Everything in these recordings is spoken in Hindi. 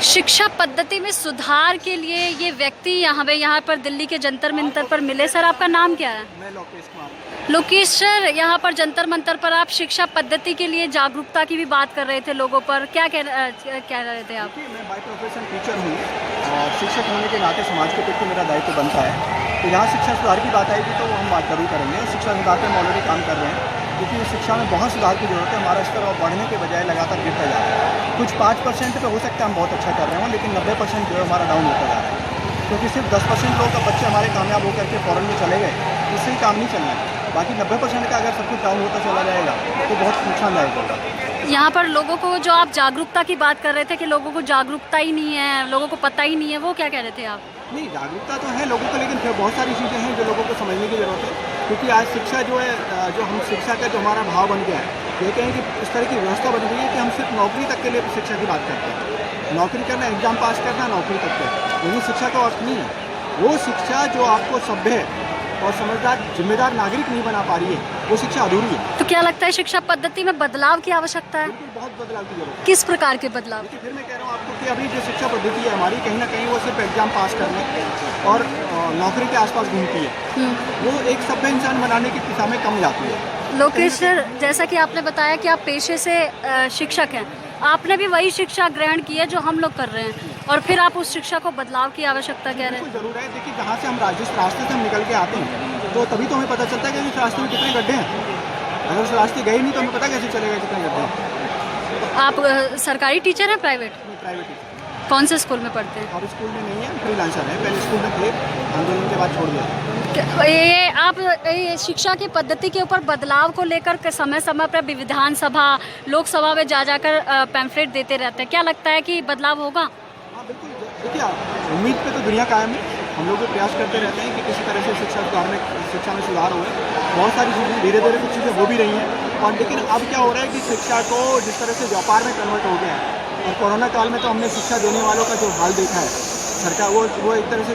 शिक्षा पद्धति में सुधार के लिए ये व्यक्ति यहाँ पर दिल्ली के जंतर मंतर पर मिले। सर, आपका नाम क्या है? मैं लोकेश कुमार। लोकेश सर, यहाँ पर जंतर मंतर पर आप शिक्षा पद्धति के लिए जागरूकता की भी बात कर रहे थे लोगों पर, क्या कह रहे थे आप? मैं बाय प्रोफेशन टीचर हूँ और शिक्षक होने के नाते समाज के प्रति मेरा दायित्व बनता है। तो यहाँ शिक्षा सुधार की बात आएगी तो हम बात जरूर करेंगे। शिक्षा सुधार पर हम ऑलरेडी काम कर रहे हैं क्योंकि शिक्षा में बहुत सुधार की जरूरत है। हमारा स्तर बढ़ने के बजाय लगातार गिरता जा रहा है। कुछ 5% पे हो सकता है हम बहुत अच्छा कर रहे हो, लेकिन 90% जो है हमारा डाउन होता जा रहा है क्योंकि सिर्फ 10% लोग बच्चे हमारे कामयाब होकर के फॉरेन में चले गए, इससे ही काम नहीं चलना है। बाकी 90% का अगर सब कुछ डाउन होता चला जाएगा तो बहुत नुकसानदायक होगा। यहाँ पर लोगों को जो आप जागरूकता की बात कर रहे थे कि लोगों को जागरूकता ही नहीं है, लोगों को पता ही नहीं है, वो क्या कह रहे थे आप? नहीं, जागरूकता तो है लोगों को, लेकिन फिर बहुत सारी चीज़ें हैं जो लोगों को समझने की ज़रूरत है। क्योंकि आज शिक्षा जो है, जो हम शिक्षा का जो हमारा भाव बन गया है, ये कहें कि इस तरह की व्यवस्था बन गई है कि हम सिर्फ नौकरी तक के लिए शिक्षा की बात करते हैं। नौकरी करना, एग्जाम पास करना, नौकरी तक के, लेकिन शिक्षा का अर्थ नहीं है। वो शिक्षा जो आपको सभ्य और समझदार जिम्मेदार नागरिक नहीं बना पा रही है, वो शिक्षा अधूरी है। तो क्या लगता है शिक्षा पद्धति में बदलाव की आवश्यकता है? बहुत बदलाव की जरूरत है। किस प्रकार के बदलाव? देखिए, फिर मैं कह रहा हूँ आपको कि अभी जो शिक्षा पद्धति है हमारी, कहीं ना कहीं वो सिर्फ एग्जाम पास करने और नौकरी के आसपास घूमती है। वो एक सभ्य इंसान बनाने की दिशा में कम जाती है। लोकेश सर, जैसा कि आपने बताया कि आप पेशे से शिक्षक हैं, आपने भी वही शिक्षा ग्रहण की है जो हम लोग कर रहे हैं, और फिर आप उस शिक्षा को बदलाव की आवश्यकता कह रहे हैं? जरूर है। देखिए, जहाँ से हम जिस रास्ते से हम निकल के आते हैं तो तभी तो हमें पता चलता है कि इस रास्ते में कितने गड्ढे हैं। अगर उस रास्ते गए नहीं तो हमें पता कैसे चलेगा कितने गड्ढे हैं। आप सरकारी टीचर हैं, प्राइवेट? Private teacher. कौन से स्कूल में पढ़ते हैं? अब स्कूल में नहीं है, फ्रीलांसर है। पहले स्कूल में थे, आंदोलन के बाद छोड़ दिया। ये आप शिक्षा की पद्धति के ऊपर बदलाव को लेकर समय समय पर विधानसभा, लोकसभा में जाकर पैम्फलेट देते रहते हैं, क्या लगता है कि बदलाव होगा? हाँ, बिल्कुल। देखिए, उम्मीद पे तो दुनिया कायम है। हम लोग भी प्रयास करते रहते हैं कि किसी तरह से शिक्षा में सुधार हो। बहुत सारी चीज़ें धीरे धीरे कुछ चीज़ें हो भी रही हैं, और लेकिन अब क्या हो रहा है कि शिक्षा को जिस तरह से व्यापार में कन्वर्ट हो गया है, और कोरोना काल में तो हमने शिक्षा देने वालों का जो हाल देखा है, सरकार वो एक तरह से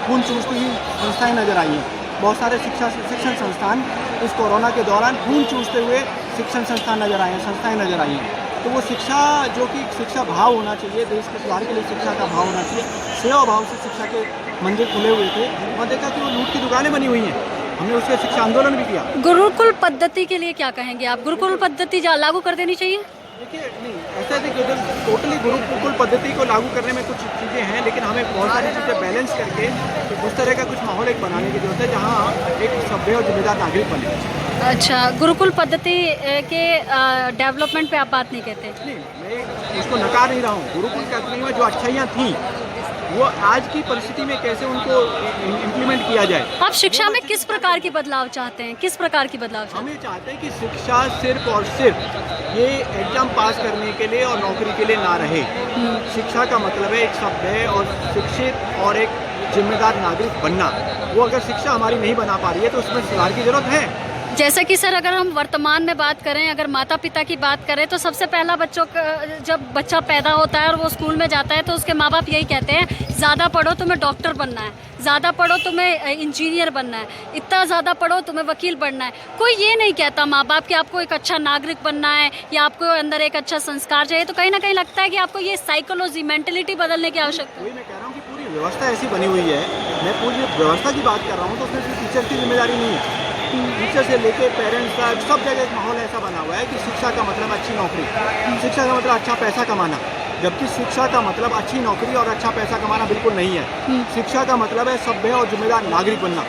खून चूसती हुई संस्थाएँ नजर आई हैं। बहुत सारे शिक्षण संस्थान इस कोरोना के दौरान खून चूसते हुए शिक्षण संस्थान नजर आए हैं, संस्थाएँ नजर आई हैं। तो वो शिक्षा जो कि शिक्षा भाव होना चाहिए, देश के सुधार के लिए शिक्षा का भाव होना चाहिए, सेवा भाव से शिक्षा के मंदिर खुले हुए थे, और देखा कि वो लूट की दुकानें बनी हुई हैं। हमने उसके शिक्षा आंदोलन भी किया। गुरुकुल पद्धति के लिए क्या कहेंगे आप? गुरुकुल पद्धति लागू कर देनी चाहिए? देखिए, नहीं, ऐसा देखिए, टोटली गुरुकुल पद्धति को लागू करने में कुछ चीज़ें हैं, लेकिन हमें बहुत सारी चीज़ें बैलेंस करके उस तरह का कुछ माहौल एक बनाने की जरूरत है जहाँ एक सभ्य और जिम्मेदार नागरिक बने। अच्छा, गुरुकुल पद्धति के डेवलपमेंट पे आप बात नहीं कहते? नहीं, मैं उसको नकार नहीं रहा हूँ। गुरुकुल पद्धति में जो अच्छाइयाँ थीं, वो आज की परिस्थिति में कैसे उनको इम्प्लीमेंट किया जाए। आप शिक्षा में किस प्रकार की बदलाव चाहते हैं? किस प्रकार की बदलाव चाहते हैं? हम ये चाहते हैं कि शिक्षा सिर्फ और सिर्फ ये एग्जाम पास करने के लिए और नौकरी के लिए ना रहे। शिक्षा का मतलब है एक सभ्य और शिक्षित और एक जिम्मेदार नागरिक बनना। वो अगर शिक्षा हमारी नहीं बना पा रही है तो उसमें सुधार की जरूरत है। जैसे कि सर, अगर हम वर्तमान में बात करें, अगर माता पिता की बात करें, तो सबसे पहला जब बच्चा पैदा होता है और वो स्कूल में जाता है तो उसके माँ बाप यही कहते हैं, ज़्यादा पढ़ो तुम्हें डॉक्टर बनना है, ज़्यादा पढ़ो तुम्हें इंजीनियर बनना है, इतना ज़्यादा पढ़ो तुम्हें वकील बनना है। कोई ये नहीं कहता माँ बाप कि आपको एक अच्छा नागरिक बनना है या आपको अंदर एक अच्छा संस्कार चाहिए। तो कहीं ना कहीं लगता है कि आपको ये साइकोलॉजी, मेंटलिटी बदलने की आवश्यकता है। वही मैं कह रहा हूँ कि पूरी व्यवस्था ऐसी बनी हुई है। मैं पूरी व्यवस्था की बात कर रहा हूँ, तो उसमें सिर्फ टीचर की जिम्मेदारी नहीं है। टीचर से लेके पेरेंट्स तक सब जगह एक माहौल ऐसा बना हुआ है कि शिक्षा का मतलब अच्छी नौकरी, शिक्षा का मतलब अच्छा पैसा कमाना, जबकि शिक्षा का मतलब अच्छी नौकरी और अच्छा पैसा कमाना बिल्कुल नहीं है। शिक्षा का मतलब है सभ्य और जिम्मेदार नागरिक बनना।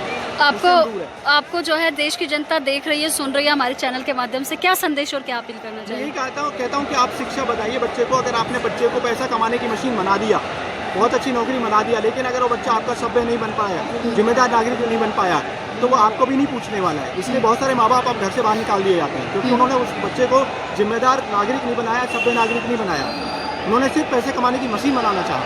आपको जो है देश की जनता देख रही है, सुन रही है हमारे चैनल के माध्यम से, क्या संदेश और क्या अपील करना चाहिए? यही कहता हूँ कि आप शिक्षा बताइए बच्चे को। अगर आपने बच्चे को पैसा कमाने की मशीन बना दिया, बहुत अच्छी नौकरी बना दिया, लेकिन अगर वो बच्चा आपका सभ्य नहीं बन पाया, जिम्मेदार नागरिक नहीं बन पाया, तो वो आपको भी नहीं पूछने वाला है। इसलिए बहुत सारे माँ बाप अब घर से बाहर निकाल दिए जाते हैं क्योंकि उन्होंने उस बच्चे को जिम्मेदार नागरिक नहीं बनाया, सभ्य नागरिक नहीं बनाया। उन्होंने सिर्फ पैसे कमाने की मशीन बनाना चाहा।